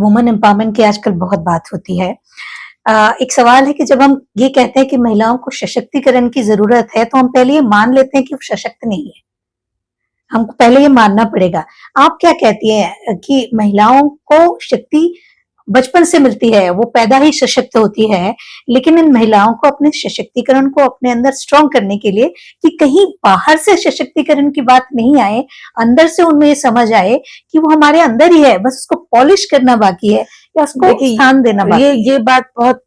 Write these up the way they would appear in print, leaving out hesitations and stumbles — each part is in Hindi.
वुमेन एम्पावरमेंट की आजकल बहुत बात होती है। एक सवाल है कि जब हम ये कहते हैं कि महिलाओं को सशक्तिकरण की ज़रूरत है, तो हम पहले ये मान लेते हैं कि वो सशक्त नहीं है। हमको पहले ये मानना पड़ेगा। आप क्या कहती हैं कि महिलाओं को शक्ति बचपन से मिलती है, वो पैदा ही सशक्त होती है, लेकिन इन महिलाओं को अपने सशक्तिकरण को अपने अंदर स्ट्रॉन्ग करने के लिए कि कहीं बाहर से सशक्तिकरण की बात नहीं आए, अंदर से उनमें ये समझ आए कि वो हमारे अंदर ही है, बस उसको पॉलिश करना बाकी है या उसको देखिए, स्थान देना बाकी है। ये बात बहुत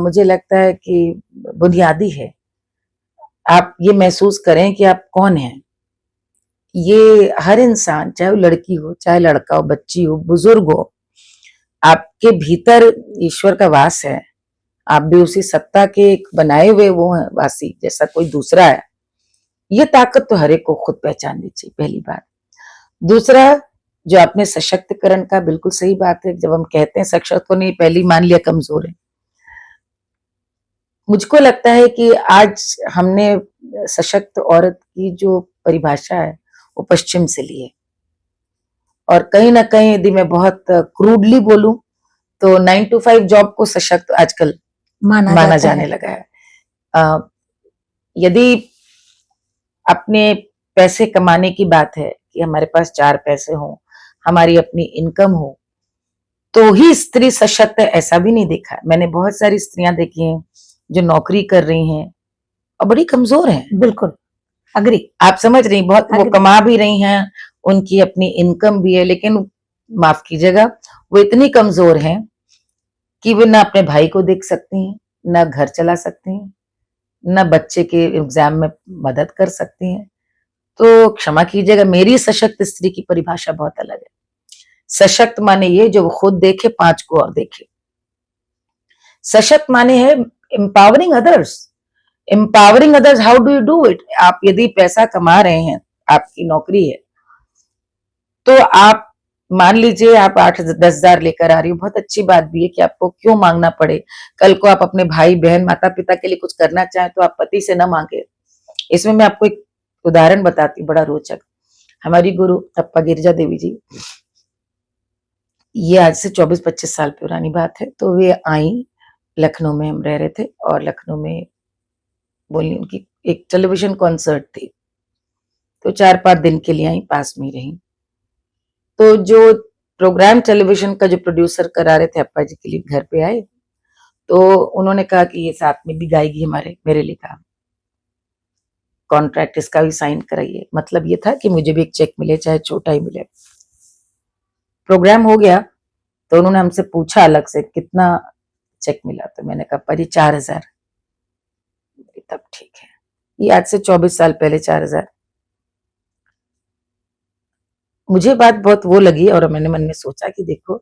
मुझे लगता है कि बुनियादी है। आप ये महसूस करें कि आप कौन हैं। ये हर इंसान, चाहे वो लड़की हो, चाहे लड़का हो, बच्ची हो, बुजुर्ग हो, आपके भीतर ईश्वर का वास है। आप भी उसी सत्ता के एक बनाए हुए वो हैं वासी, जैसा कोई दूसरा है। ये ताकत तो हर एक को खुद पहचाननी चाहिए, पहली बात। दूसरा, जो आपने सशक्तिकरण का, बिल्कुल सही बात है। जब हम कहते हैं सशक्त को, नहीं पहली मान लिया कमजोर है। मुझको लगता है कि आज हमने सशक्त औरत की जो परिभाषा है वो पश्चिम से ली है, और कहीं ना कहीं यदि मैं बहुत क्रूडली बोलूं तो 9 to 5 जॉब को सशक्त आजकल माना जाने लगा है। यदि अपने पैसे कमाने की बात है कि हमारे पास 4 पैसे हों, हमारी अपनी इनकम हो, तो ही स्त्री सशक्त है, ऐसा भी नहीं देखा। मैंने बहुत सारी स्त्रियां देखी हैं जो नौकरी कर रही हैं और बड़ी कमजोर हैं। बिल्कुल, अग्री। आप समझ रही, बहुत वो कमा भी रही हैं, उनकी अपनी इनकम भी है, लेकिन माफ कीजिएगा, वो इतनी कमजोर हैं कि वो ना अपने भाई को देख सकती हैं, ना घर चला सकती हैं, ना बच्चे के एग्जाम में मदद कर सकती हैं। तो क्षमा कीजिएगा, मेरी सशक्त स्त्री की परिभाषा बहुत अलग है। सशक्त माने ये जो वो खुद देखे, 5 को और देखे। सशक्त माने है empowering others. Empowering others, how do you do it? आप यदि पैसा कमा रहे हैं, आपकी नौकरी है, तो आप मान लीजिए आप 8-10 हजार लेकर आ रही हो, बहुत अच्छी बात भी है कि आपको क्यों मांगना पड़े। कल को आप अपने भाई बहन माता पिता के लिए कुछ करना चाहें तो आप पति से न मांगे। इसमें मैं आपको एक उदाहरण बताती हूँ, बड़ा रोचक। हमारी गुरु अप्पा गिरिजा देवी जी, ये आज से 24-25 साल पुरानी बात है। तो वे आई, लखनऊ में हम रह रहे थे, और लखनऊ में बोली उनकी एक टेलीविजन कॉन्सर्ट थी, तो 4-5 दिन के लिए आई, पास में रही। तो जो प्रोग्राम टेलीविजन का जो प्रोड्यूसर करा रहे थे अप्पा जी के लिए, घर पे आए, तो उन्होंने कहा कि ये साथ में भी गाएगी मेरे लिए काम, कॉन्ट्रैक्ट इसका भी साइन कराइए। मतलब ये था कि मुझे भी एक चेक मिले, चाहे छोटा ही मिले। प्रोग्राम हो गया तो उन्होंने हमसे पूछा अलग से कितना चेक मिला, तो मैंने कहा अप्पा जी 4,000। तब ठीक है, ये आज से 24 साल पहले 4,000। मुझे बात बहुत वो लगी, और मैंने मन में सोचा कि देखो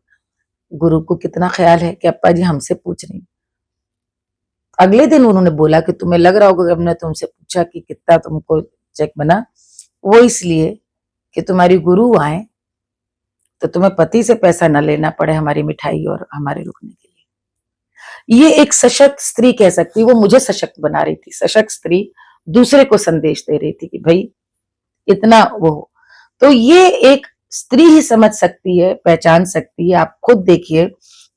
गुरु को कितना ख्याल है कि अप्पा जी हमसे पूछ रही। अगले दिन उन्होंने बोला कि तुम्हें लग रहा होगा कि हमने तुमसे पूछा कि कितना तुमको चेक बना, वो इसलिए कि तुम्हारी गुरु आए तो तुम्हें पति से पैसा न लेना पड़े हमारी मिठाई और हमारे रुकने के लिए। ये एक सशक्त स्त्री कह सकती, वो मुझे सशक्त बना रही थी। सशक्त स्त्री दूसरे को संदेश दे रही थी कि भाई इतना वो। तो ये एक स्त्री ही समझ सकती है, पहचान सकती है। आप खुद देखिए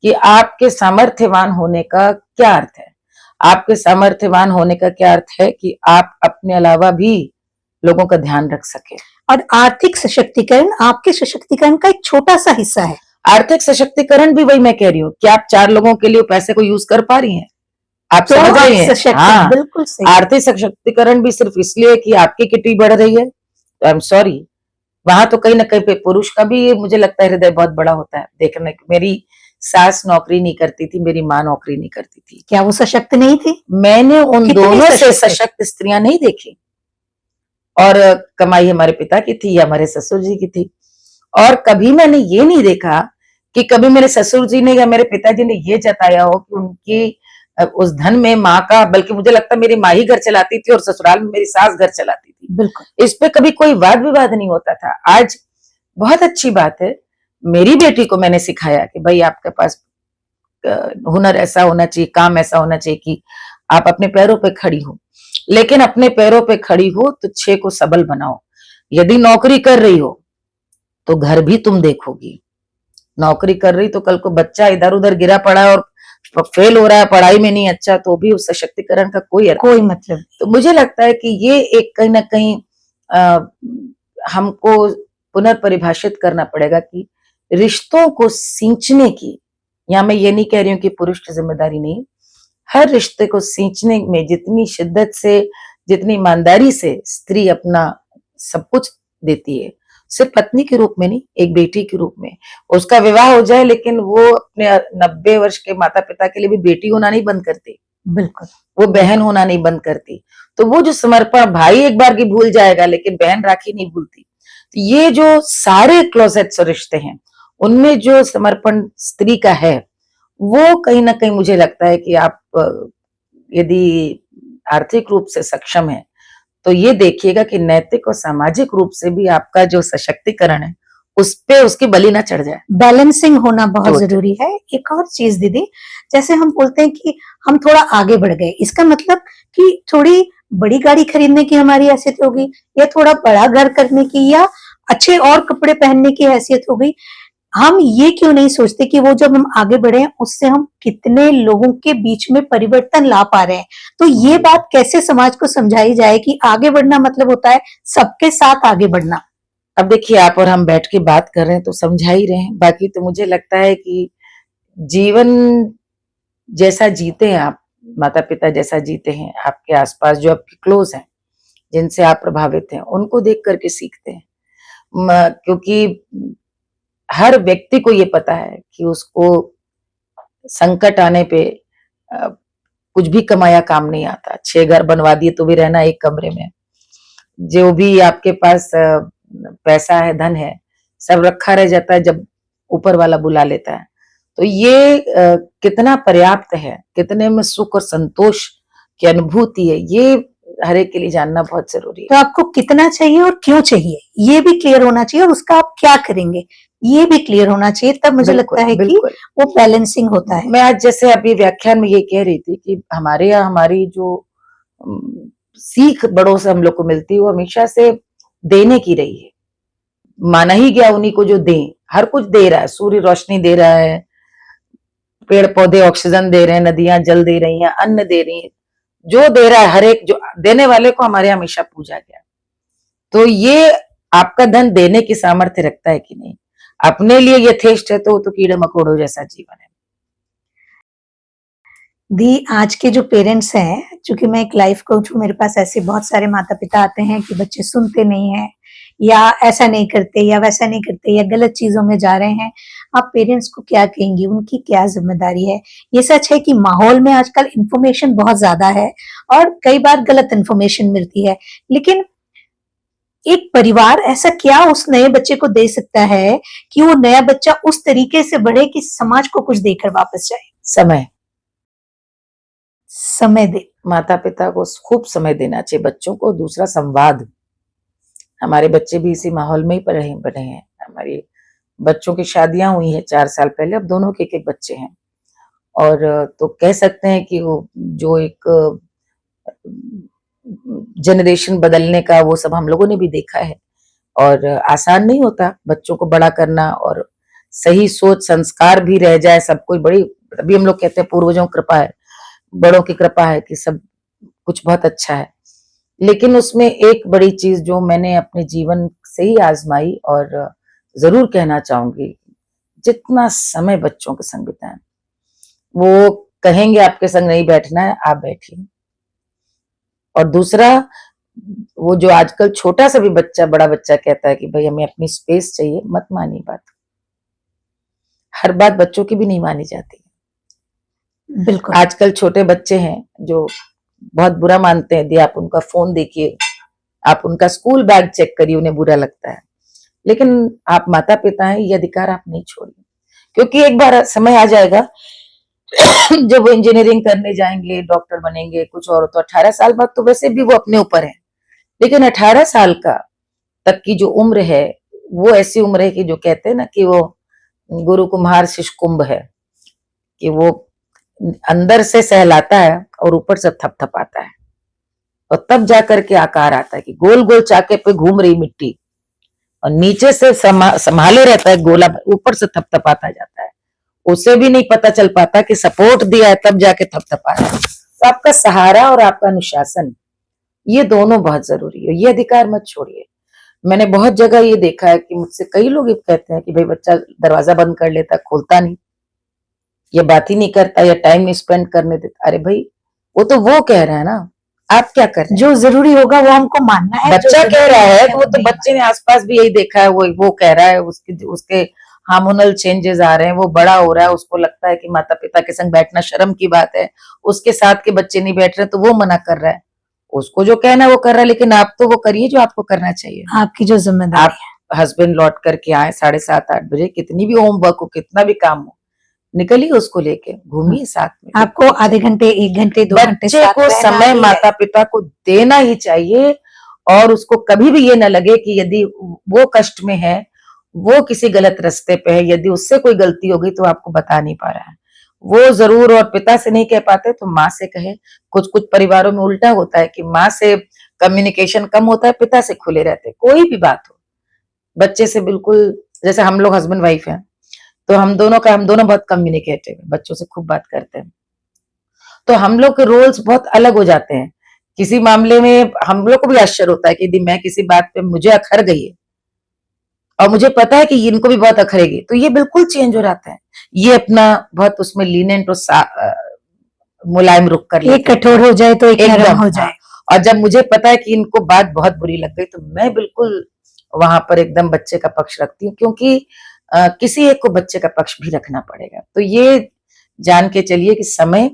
कि आपके सामर्थ्यवान होने का क्या अर्थ है। आपके सामर्थ्यवान होने का क्या अर्थ है कि आप अपने अलावा भी लोगों का ध्यान रख सके। और आर्थिक सशक्तिकरण आपके सशक्तिकरण का एक छोटा सा हिस्सा है। आर्थिक सशक्तिकरण भी वही मैं कह रही हूँ कि आप 4 लोगों के लिए पैसे को यूज कर पा रही हैं, आप तो समझ रही हैं। हाँ, बिल्कुल सही। आर्थिक सशक्तिकरण भी सिर्फ इसलिए कि आपकी किटी बढ़ रही है, तो आई एम सॉरी, वहां तो कहीं ना कहीं पे पुरुष का भी मुझे लगता है हृदय बहुत बड़ा होता है देखने। मेरी सास नौकरी नहीं करती थी, मेरी माँ नौकरी नहीं करती थी, क्या वो सशक्त नहीं थी? मैंने उन दोनों से सशक्त स्त्रियां नहीं देखी। और कमाई हमारे पिता की थी या हमारे ससुर जी की थी। और कभी मैंने ये नहीं देखा कि कभी मेरे ससुर जी ने या मेरे पिताजी ने ये जताया हो कि उनकी उस धन में माँ का, बल्कि मुझे लगता मेरी माँ ही घर चलाती थी और ससुराल में मेरी सास घर चलाती थी। बिल्कुल, इस पे कभी कोई वाद विवाद नहीं होता था। आज बहुत अच्छी बात है, मेरी बेटी को मैंने सिखाया कि भाई आपके पास हुनर ऐसा होना चाहिए, काम ऐसा होना चाहिए कि आप अपने पैरों पे खड़ी हो। लेकिन अपने पैरों पे खड़ी हो तो 6 को सबल बनाओ। यदि नौकरी कर रही हो तो घर भी तुम देखोगी, नौकरी कर रही तो कल को बच्चा इधर उधर गिरा पड़ा और फेल हो रहा है, पढ़ाई में नहीं अच्छा, तो भी उस सशक्तिकरण का कोई मतलब नहीं। तो मुझे लगता है कि ये एक कहीं ना कहीं हमको पुनर्परिभाषित करना पड़ेगा कि रिश्तों को सींचने की, या मैं ये नहीं कह रही हूँ कि पुरुष की जिम्मेदारी नहीं, हर रिश्ते को सींचने में जितनी शिद्दत से, जितनी ईमानदारी से स्त्री अपना सब कुछ देती है, सिर्फ पत्नी के रूप में नहीं, एक बेटी के रूप में, उसका विवाह हो जाए लेकिन वो अपने 90 वर्ष के माता पिता के लिए भी बेटी होना नहीं बंद करती, बिल्कुल वो बहन होना नहीं बंद करती। तो वो जो समर्पण, भाई एक बार की भूल जाएगा लेकिन बहन राखी नहीं भूलती। तो ये जो सारे क्लोजेट्स और रिश्ते हैं, उनमें जो समर्पण स्त्री का है, वो कहीं ना कहीं मुझे लगता है कि आप यदि आर्थिक रूप से सक्षम है तो ये देखिएगा कि नैतिक और सामाजिक रूप से भी आपका जो सशक्तिकरण है उस पे उसकी बलि ना चढ़ जाए। बैलेंसिंग होना बहुत जरूरी है। एक और चीज दीदी, जैसे हम बोलते हैं कि हम थोड़ा आगे बढ़ गए, इसका मतलब कि थोड़ी बड़ी गाड़ी खरीदने की हमारी हैसियत होगी, या थोड़ा बड़ा घर करने की, या अच्छे और कपड़े पहनने की हैसियत हो गई। हम ये क्यों नहीं सोचते कि वो जब हम आगे बढ़े हैं उससे हम कितने लोगों के बीच में परिवर्तन ला पा रहे हैं। तो ये बात कैसे समाज को समझाई जाए कि आगे बढ़ना मतलब होता है सबके साथ आगे बढ़ना। अब देखिए, आप और हम बैठ के बात कर रहे हैं तो समझा ही रहे हैं, बाकी तो मुझे लगता है कि जीवन जैसा जीते हैं आप, माता पिता जैसा जीते हैं, आपके आसपास जो आपके क्लोज हैं, जिनसे आप प्रभावित हैं, उनको देख करके सीखते हैं। क्योंकि हर व्यक्ति को ये पता है कि उसको संकट आने पे कुछ भी कमाया काम नहीं आता। 6 घर बनवा दिए तो भी रहना एक कमरे में, जो भी आपके पास पैसा है, धन है, सब रखा रह जाता है जब ऊपर वाला बुला लेता है। तो ये कितना पर्याप्त है, कितने में सुख और संतोष की अनुभूति है, ये हर एक के लिए जानना बहुत जरूरी है। तो आपको कितना चाहिए और क्यों चाहिए ये भी क्लियर होना चाहिए, और उसका आप क्या करेंगे ये भी क्लियर होना चाहिए, तब मुझे लगता है कि वो बैलेंसिंग होता है। मैं आज जैसे अभी व्याख्यान में ये कह रही थी कि हमारे यहाँ हमारी जो सीख बड़ों से हम लोग को मिलती है वो हमेशा से देने की रही है। माना ही गया उन्हीं को जो दें, हर कुछ दे रहा है, सूर्य रोशनी दे रहा है, पेड़ पौधे ऑक्सीजन दे रहे हैं, नदियां जल दे रही हैं, अन्न दे रही हैं, जो दे रहा है हर एक, जो देने वाले को हमारे हमेशा पूजा गया। तो ये आपका धन देने की सामर्थ्य रखता है कि नहीं, अपने लिए यथेष्ट है तो कीड़े मकोड़ों जैसा जीवन है। दी, आज के जो पेरेंट्स हैं, चूंकि मैं एक लाइफ कोच हूँ, मेरे पास ऐसे बहुत सारे माता पिता आते हैं कि बच्चे सुनते नहीं हैं, या ऐसा नहीं करते, या वैसा नहीं करते, या गलत चीजों में जा रहे हैं। आप पेरेंट्स को क्या कहेंगी, उनकी क्या जिम्मेदारी है? ये सच है कि माहौल में आजकल इंफॉर्मेशन बहुत ज्यादा है और कई बार गलत इंफॉर्मेशन मिलती है, लेकिन एक परिवार ऐसा क्या उस नए बच्चे को दे सकता है कि वो नया बच्चा उस तरीके से बढ़े कि समाज को कुछ देकर वापस जाए? समय दे, माता पिता को खूब समय देना चाहिए बच्चों को। दूसरा, संवाद। हमारे बच्चे भी इसी माहौल में ही बने हैं। हमारी बच्चों की शादियां हुई हैं 4 साल पहले, अब दोनों के एक बच्चे हैं, और तो कह सकते हैं कि वो जो एक जनरेशन बदलने का वो सब हम लोगों ने भी देखा है, और आसान नहीं होता बच्चों को बड़ा करना, और सही सोच संस्कार भी रह जाए सब कुछ। बड़ी, अभी हम लोग कहते हैं पूर्वजों की कृपा है, बड़ों की कृपा है कि सब कुछ बहुत अच्छा है, लेकिन उसमें एक बड़ी चीज जो मैंने अपने जीवन से ही आजमाई और जरूर कहना चाहूंगी, जितना समय बच्चों के संग बिताएं। वो कहेंगे आपके संग नहीं बैठना है, आप बैठिए। और दूसरा, वो जो आजकल छोटा सा भी बच्चा, बड़ा बच्चा कहता है कि भाई हमें अपनी स्पेस चाहिए, मत मानिए बात। हर बात बच्चों की भी नहीं मानी जाती। बिल्कुल, आजकल छोटे बच्चे हैं जो बहुत बुरा मानते हैं, आप उनका फोन देखिए, आप उनका स्कूल बैग चेक करिए, उन्हें बुरा लगता है। लेकिन आप माता पिता हैं, ये अधिकार आप नहीं छोड़िए, क्योंकि एक बार समय आ जाएगा जब वो इंजीनियरिंग करने जाएंगे, डॉक्टर बनेंगे, कुछ और, तो 18 साल बाद तो वैसे भी वो अपने ऊपर है, लेकिन 18 साल का तक की जो उम्र है वो ऐसी उम्र है कि जो कहते हैं ना कि वो गुरु कुम्हार शिष्य कुंभ है, कि वो अंदर से सहलाता है और ऊपर से थपथपाता है, और तब जाकर के आकार आता है कि गोल गोल चाके पे घूम रही मिट्टी, और नीचे से संभाले रहता है गोला, ऊपर से थपथपाता जाता है, उसे भी नहीं पता चल पाता कि सपोर्ट दिया है तब जाके थपथपा रहा है। तो आपका सहारा और आपका अनुशासन, ये दोनों बहुत जरूरी है, ये अधिकार मत छोड़िए। मैंने बहुत जगह ये देखा है कि मुझसे कई लोग ये कहते हैं कि भाई बच्चा दरवाजा बंद कर लेता, खोलता नहीं, या बात ही नहीं करता, या टाइम नहीं स्पेंड करने देता। अरे भाई वो तो वो कह रहा है ना, आप क्या कर रहे हैं? जो जरूरी होगा वो हमको मानना है। बच्चा कह रहा है तो वो तो नहीं बच्चे ने आसपास भी यही देखा है, वो कह रहा है, उसके हार्मोनल चेंजेस आ रहे हैं, वो बड़ा हो रहा है, उसको लगता है कि माता पिता के संग बैठना शर्म की बात है, उसके साथ के बच्चे नहीं बैठ रहे तो वो मना कर रहा है। उसको जो कहना है वो कर रहा है, लेकिन आप तो वो करिए जो आपको करना चाहिए। आपकी जो जिम्मेदारी आप हस्बैंड लौट करके आए 7:30-8 बजे, कितनी भी होमवर्क हो, कितना भी काम हो, निकलिए उसको लेके, घूमिए साथ में। आपको आधे घंटे, 1 घंटे, 2 घंटे बच्चे को समय माता पिता को देना ही चाहिए, और उसको कभी भी ये ना लगे कि यदि वो कष्ट में है, वो किसी गलत रास्ते पे है, यदि उससे कोई गलती हो गई तो आपको बता नहीं पा रहा है। वो जरूर, और पिता से नहीं कह पाते तो माँ से कहे। कुछ कुछ परिवारों में उल्टा होता है कि माँ से कम्युनिकेशन कम होता है, पिता से खुले रहते, कोई भी बात हो बच्चे से बिल्कुल। जैसे हम लोग हस्बैंड वाइफ हैं, तो हम दोनों बहुत कम्युनिकेटिव है, बच्चों से खूब बात करते हैं, तो हम लोग के रोल्स बहुत अलग हो जाते हैं। किसी मामले में हम लोग को भी आश्चर्य होता है कि यदि मैं किसी बात पे मुझे अखर गई है और मुझे पता है कि इनको भी बहुत अखरेगी, तो ये बिल्कुल चेंज हो जाता है। ये अपना बहुत उसमें लीनेंट और मुलायम रुख कर लेते एक कठोर हो जाए तो एक नरम हो जाए। और जब मुझे पता है कि इनको बात बहुत बुरी लग गई, तो मैं बिल्कुल वहां पर एकदम बच्चे का पक्ष रखती हूँ, क्योंकि किसी एक को बच्चे का पक्ष भी रखना पड़ेगा। तो ये जान के चलिए कि समय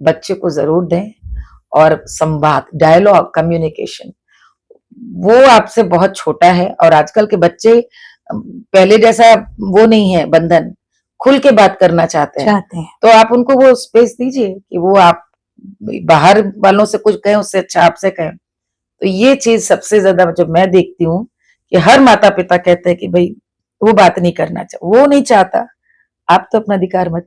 बच्चे को जरूर दें, और संवाद, डायलॉग, कम्युनिकेशन, वो आपसे बहुत छोटा है। और आजकल के बच्चे पहले जैसा वो नहीं है बंधन, खुल के बात करना चाहते हैं, तो आप उनको वो स्पेस दीजिए कि वो आप बाहर वालों से कुछ कहें, उससे अच्छा आपसे कहें। तो ये चीज सबसे ज्यादा जो मैं देखती हूँ कि हर माता पिता कहते हैं कि भाई वो बात नहीं करना चाहिए, वो नहीं चाहता, आप तो अपना अधिकार मत